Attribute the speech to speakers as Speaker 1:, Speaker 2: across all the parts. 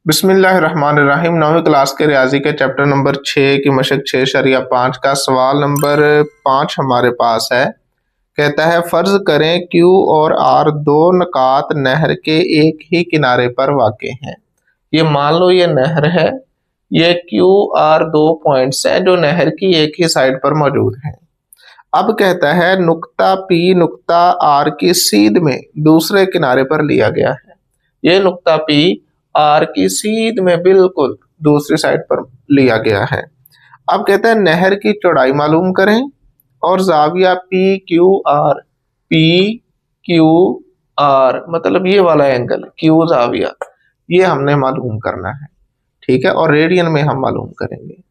Speaker 1: बिस्मिल्लाहिर्रहमानिर्रहीम। 9वीं क्लास के रियाजी के चैप्टर नंबर 6 की मशक 6 का सवाल नंबर 5 हमारे पास है। कहता है फर्ज करें क्यू और आर दो नकात नहर के एक ही किनारे पर वाक़े हैं। ये मान लो ये नहर है, ये क्यू आर दो पॉइंट्स हैं जो नहर की एक ही साइड पर मौजूद हैं। अब कहता है नुक्ता पी नुक्ता आर की सीध में दूसरे किनारे पर लिया गया है। ये नुक्ता पी आर की सीध में बिल्कुल दूसरी साइड पर लिया गया है। अब कहता है नहर की चौड़ाई मालूम करें और जाविया पी क्यू आर मतलब ये वाला एंगल क्यू जाविया ये हमने मालूम करना है, ठीक है। और रेडियन में हम मालूम करेंगे।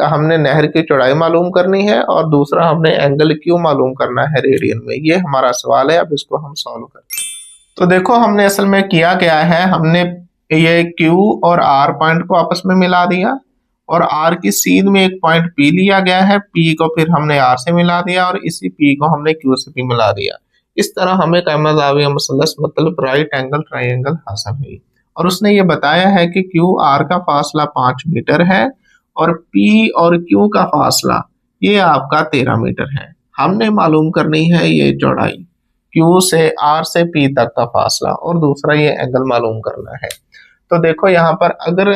Speaker 1: हमने नहर की चौड़ाई मालूम करनी है और दूसरा हमने एंगल क्यू मालूम करना है रेडियन में। ये हमारा सवाल है, अब इसको हम सॉल्व करते हैं। तो देखो हमने असल में किया क्या है, हमने ये क्यू और आर पॉइंट को आपस में मिला दिया और आर की सीध में एक पॉइंट पी लिया गया है, पी को फिर हमने आर से मिला दिया और इसी पी को हमने क्यू से भी मिला दिया। इस तरह हमें कायमा ज़ाविया मसलस मतलब राइट एंगल ट्राइंगल हासिल हुई। और उसने ये बताया है कि क्यू आर का फासला 5 मीटर है और पी और क्यू का फासला ये आपका 13 मीटर है। हमने मालूम करनी है ये चौड़ाई क्यू से आर से पी तक का फासला और दूसरा ये एंगल मालूम करना है। तो देखो यहाँ पर अगर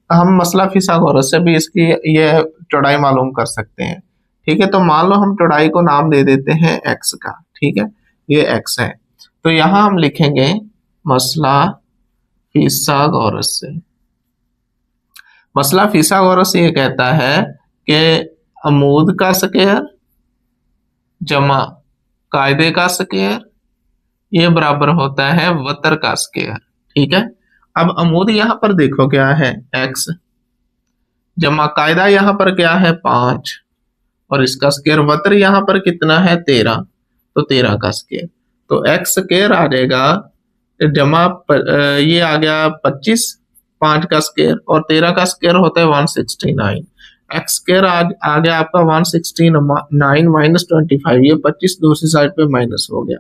Speaker 1: हम मसला फिसागोरस से भी इसकी ये चौड़ाई मालूम कर सकते हैं, ठीक है। तो मान लो हम चौड़ाई को नाम दे देते हैं एक्स का, ठीक है, ये एक्स है। तो यहाँ हम लिखेंगे मसला फिसागोरस से। मसला फिसागोरस ये कहता है कि अमूद का स्क्वायर जमा कायदे का स्क्वायर ये बराबर होता है वतर का स्क्वायर, ठीक है। अब अमूद यहाँ पर देखो क्या है x जमा कायदा यहाँ पर क्या है 5 और इसका स्क्वायर वतर यहाँ पर कितना है 13, तो 13 का स्क्वायर तो x स्क्वायर आ जाएगा जमा ये आ गया 25, 5 का स्क्वायर और 13 का स्क्वायर होता है 169। एक्स स्क्वायर आ गया आपका 169 माइनस 25, ये 25 दूसरी साइड पे माइनस हो गया।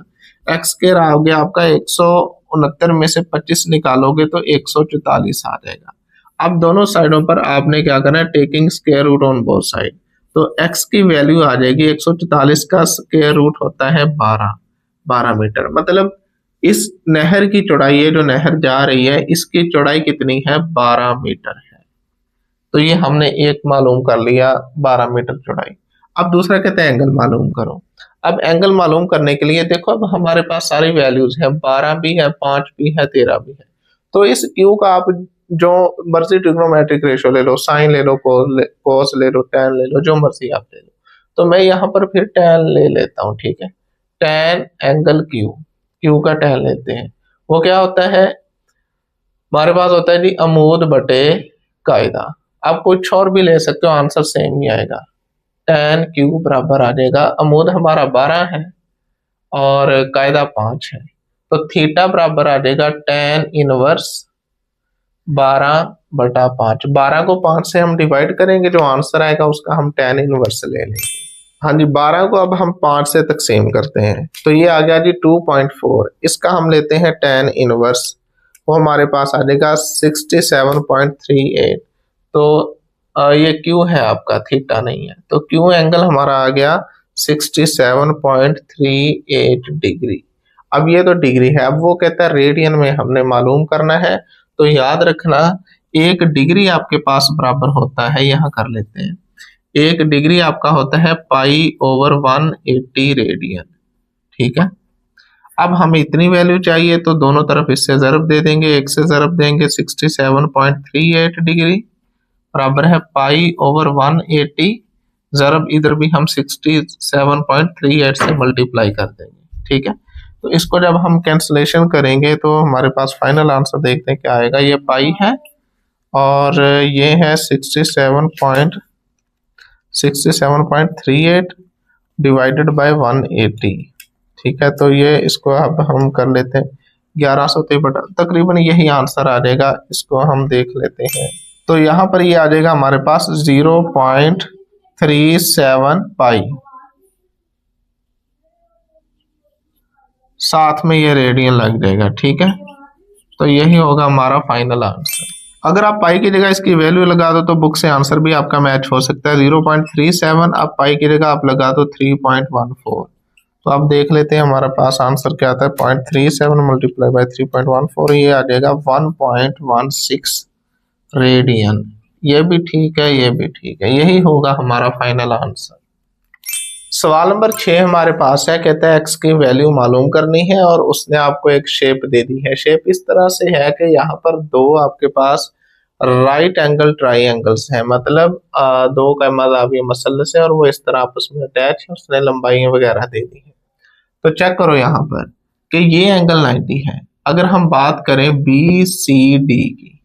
Speaker 1: एक्स स्क्वायर आ गया आपका 169 में से 25 निकालोगे तो 144 आ जाएगा। अब दोनों साइडों पर आपने क्या करना है, taking square root on both side. तो x की वैल्यू आ जाएगी 144 का स्क्वायर रूट होता है 12 मीटर। मतलब इस नहर की चौड़ाई है, जो नहर जा रही है इसकी चौड़ाई कितनी है 12 मीटर है। तो ये हमने एक मालूम कर लिया 12 मीटर चौड़ाई। अब दूसरा कहते हैं एंगल मालूम करो। अब एंगल मालूम करने के लिए देखो अब हमारे पास सारी वैल्यूज है, 12 भी है, 5 भी है, 13 भी है। तो इस क्यू का आप जो मर्जी ट्रिग्नोमेट्रिक रेशो ले लो, साइन ले लो, कोस ले लो, टैन ले लो, जो मर्जी आप ले लो। तो मैं यहाँ पर फिर टैन ले लेता हूँ, ठीक है। टैन एंगल क्यू का टैन लेते हैं। वो क्या होता है, हमारे पास होता है जी अमूद बटे कायदा। आप कुछ और भी ले सकते हो, आंसर सेम ही आएगा। टैन क्यू बराबर आ जाएगा, अमूद हमारा 12 है और कायदा 5 है, तो थीटा बराबर आ जाएगा टैन इनवर्स 12/5। 12 को 5 से हम डिवाइड करेंगे, जो आंसर आएगा उसका हम टैन इनवर्स ले लेंगे। हाँ जी, 12 को अब हम 5 से तकसीम करते हैं तो ये आ गया जी 2.4। इसका हम लेते हैं टैन इनवर्स, वो हमारे पास आ जाएगा 67.38। तो ये क्यू है आपका, थीटा नहीं है। तो क्यू एंगल हमारा आ गया 67.38 डिग्री। अब ये तो डिग्री है, अब वो कहता है रेडियन में हमने मालूम करना है। तो याद रखना 1 डिग्री आपके पास बराबर होता है, यहाँ कर लेते हैं, 1 डिग्री आपका होता है π/180 रेडियन, ठीक है। अब हमें इतनी वैल्यू चाहिए तो दोनों तरफ इससे ज़रब दे देंगे, 1 से ज़रब देंगे 67.38 डिग्री बराबर है π/180, ज़रब इधर भी हम 67.38 से मल्टीप्लाई कर देंगे, ठीक है। तो इसको जब हम कैंसलेशन करेंगे तो हमारे पास फाइनल आंसर देखते हैं क्या आएगा। ये पाई है और ये है 67.38 डिवाइडेड बाय 180, ठीक है। तो ये इसको अब हम कर लेते हैं 1100 बटा, तकरीबन यही आंसर आ जाएगा। इसको हम देख लेते हैं तो यहाँ पर ये आ जाएगा हमारे पास 0.37 पाई, साथ में ये रेडियन लग जाएगा, ठीक है। तो यही होगा हमारा फाइनल आंसर। अगर आप पाई की जगह इसकी वैल्यू लगा दो तो बुक से आंसर भी आपका मैच हो सकता है। 0.37 आप पाई की जगह आप लगा दो 3.14। तो आप देख लेते हैं हमारा पास आंसर क्या आता है। 0.37 मल्टीप्लाई बाई 3.14, ये आ जाएगा 1.16 रेडियन। ये भी ठीक है, ये भी ठीक है, यही होगा हमारा फाइनल आंसर। सवाल नंबर 6 हमारे पास है, कहता है एक्स की वैल्यू मालूम करनी है और उसने आपको एक शेप दे दी है। शेप इस तरह से है कि यहाँ पर दो आपके पास राइट एंगल ट्राइंगल्स हैं, मतलब दो का मज़ावी मसलस है और वो इस तरह आपस में अटैच है, उसने लंबाई वगैरह दे दी है। तो चेक करो यहाँ पर कि ये एंगल 90 है। अगर हम बात करें बी सी डी की,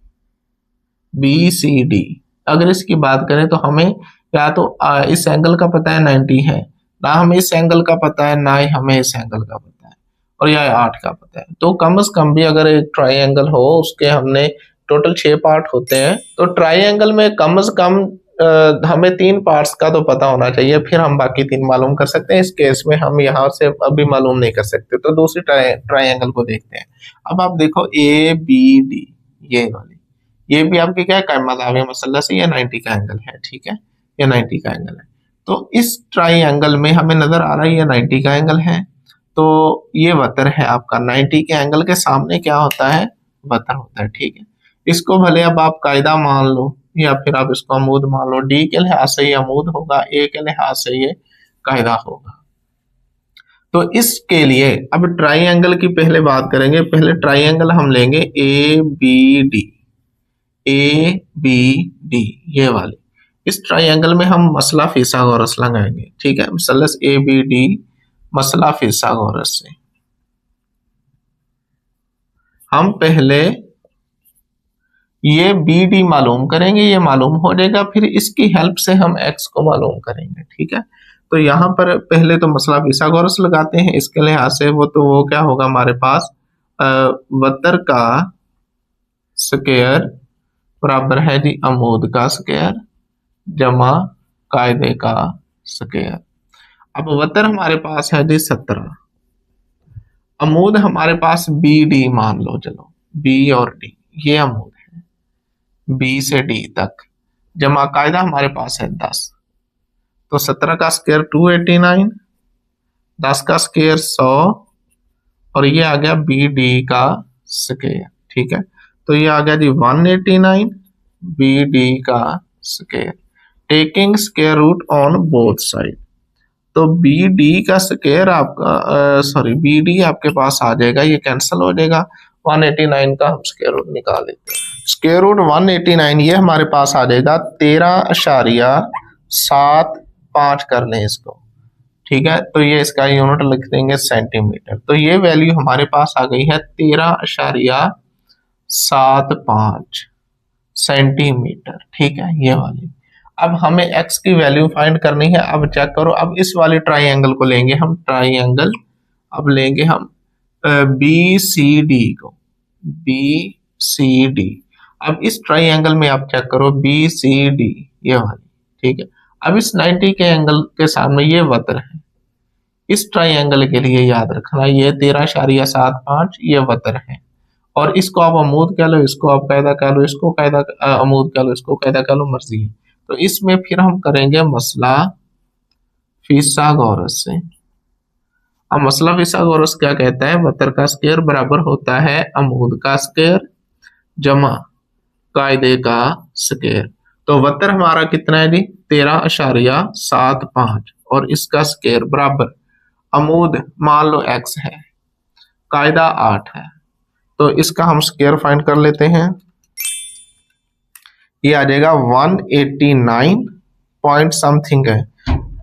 Speaker 1: बी सी डी अगर इसकी बात करें तो हमें या तो इस एंगल का पता है 90 है, ना हमें इस एंगल का पता है, ना ही हमें इस एंगल का पता है, और या 8 का पता है। तो कम से कम भी अगर एक ट्राइंगल हो उसके हमने टोटल 6 पार्ट होते हैं, तो ट्राइंगल में कम से कम हमें 3 पार्ट्स का तो पता होना चाहिए, फिर हम बाकी 3 मालूम कर सकते हैं। इस केस में हम यहाँ से अभी मालूम नहीं कर सकते। तो दूसरी ट्राइंगल को देखते हैं। अब आप देखो ए बी डी, ये वाली, ये भी आपके क्या है, मज़ावी मसलस है, ये 90 का एंगल है, ठीक है, ये 90 का एंगल है। तो इस ट्राइंगल में हमें नजर आ रहा है ये 90 का एंगल है, तो ये वतर है आपका। 90 के एंगल के सामने क्या होता है, वतर होता है, ठीक है। इसको भले अब आप कायदा मान लो या फिर आप इसको अमूद मान लो। डी के लिहाज से ये अमूद होगा, ए के लिहाज से ये कायदा होगा। तो इसके लिए अब ट्राइंगल की पहले बात करेंगे। पहले ट्राइंगल हम लेंगे A B D, A B D, ये वाले। इस ट्राइंगल में हम मसला फिसागोरस लगाएंगे, ठीक है। मसलस ए बी डी मसला फिसागोरस से हम पहले ये बी डी मालूम करेंगे, ये मालूम हो जाएगा, फिर इसकी हेल्प से हम एक्स को मालूम करेंगे, ठीक है। तो यहाँ पर पहले तो मसला फिसागोरस लगाते हैं। इसके लिहाज से वो क्या होगा हमारे पास, वतर का स्क्वायर बराबर है जी अमूद का स्क्वायर जमा कायदे का स्क्वायर। अब वतर हमारे पास है जी 17, अमूद हमारे पास बी डी मान लो, चलो बी और डी ये अमूद है, बी से डी तक, जमा कायदा हमारे पास है 10। तो 17 का स्क्वायर 289, 10 का स्क्वायर 100, और ये आ गया बी डी का स्क्वायर, ठीक है। तो ये आ गया जी 189 बी डी का square, taking square root on both side. तो बी डी का स्क्वायर आपका बी डी आपके पास आ जाएगा, ये कैंसिल हो जाएगा। 189 का हम स्क्वायर रूट निकाल लेते हैं। स्क्वायर रूट 189 ये हमारे पास आ जाएगा 13.75 कर लें इसको, ठीक है। तो ये इसका यूनिट लिख देंगे सेंटीमीटर। तो ये वैल्यू हमारे पास आ गई है 13.75 सेंटीमीटर, ठीक है, ये वाली। अब हमें x की वैल्यू फाइंड करनी है। अब चेक करो, अब इस वाले ट्राइंगल को लेंगे हम, ट्राइंगल अब लेंगे हम बी सी डी को, बी सी डी। अब इस ट्राइंगल में आप चेक करो बी सी डी ये वाली, ठीक है। अब इस 90 के एंगल के सामने ये वतर है। इस ट्राइंगल के लिए याद रखना ये 13.75 ये वतर है, और इसको आप अमूद कह लो, इसको आप कायदा कह लो, इसको कायदा अमूद कह लो, इसको कायदा कह लो, मर्जी है। तो इसमें फिर हम करेंगे मसला फिसागोरस से। अब मसला फिसागोरस क्या कहता है, वतर का स्क्वायर बराबर होता है अमूद का स्क्वायर जमा कायदे का स्क्वायर। तो वतर हमारा कितना है जी 13.75, और इसका स्क्वायर बराबर अमूद मान लो x है, कायदा 8 है। तो इसका हम स्क्वायर फाइंड कर लेते हैं। ये आ जाएगा 189 पॉइंट समथिंग है,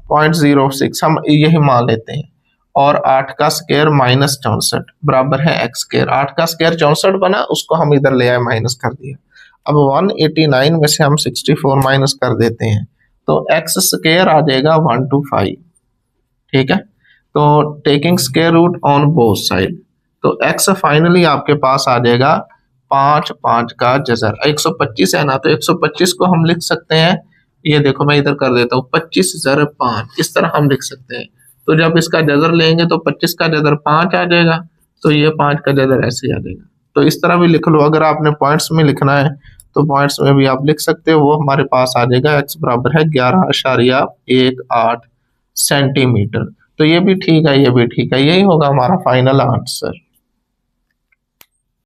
Speaker 1: 0.06 हम यही मान लेते हैं, और 8 का स्क्वायर -64 बराबर है x स्क्वायर। 8 का स्क्वायर 64 बना, उसको हम इधर ले आए माइनस कर दिया। अब 189 में से हम 64 माइनस कर देते हैं, तो x स्क्वायर आ जाएगा 125, ठीक है। तो taking square root on both side, तो x फाइनली आपके पास आ जाएगा 5 का जजर 125 है ना, तो 125 को हम लिख सकते हैं, ये देखो मैं इधर कर देता हूँ 25 ज़र 5, इस तरह हम लिख सकते हैं। तो जब इसका जजर लेंगे तो 25 का जजर 5 आ जाएगा, तो ये 5 का जजर ऐसे आ जाएगा। तो इस तरह भी लिख लो। अगर आपने पॉइंट्स में लिखना है तो पॉइंट्स में भी आप लिख सकते हो, वो हमारे पास आ जाएगा x बराबर है 11.18 सेंटीमीटर। तो ये भी ठीक है, ये भी ठीक है, यही होगा हमारा फाइनल आंसर।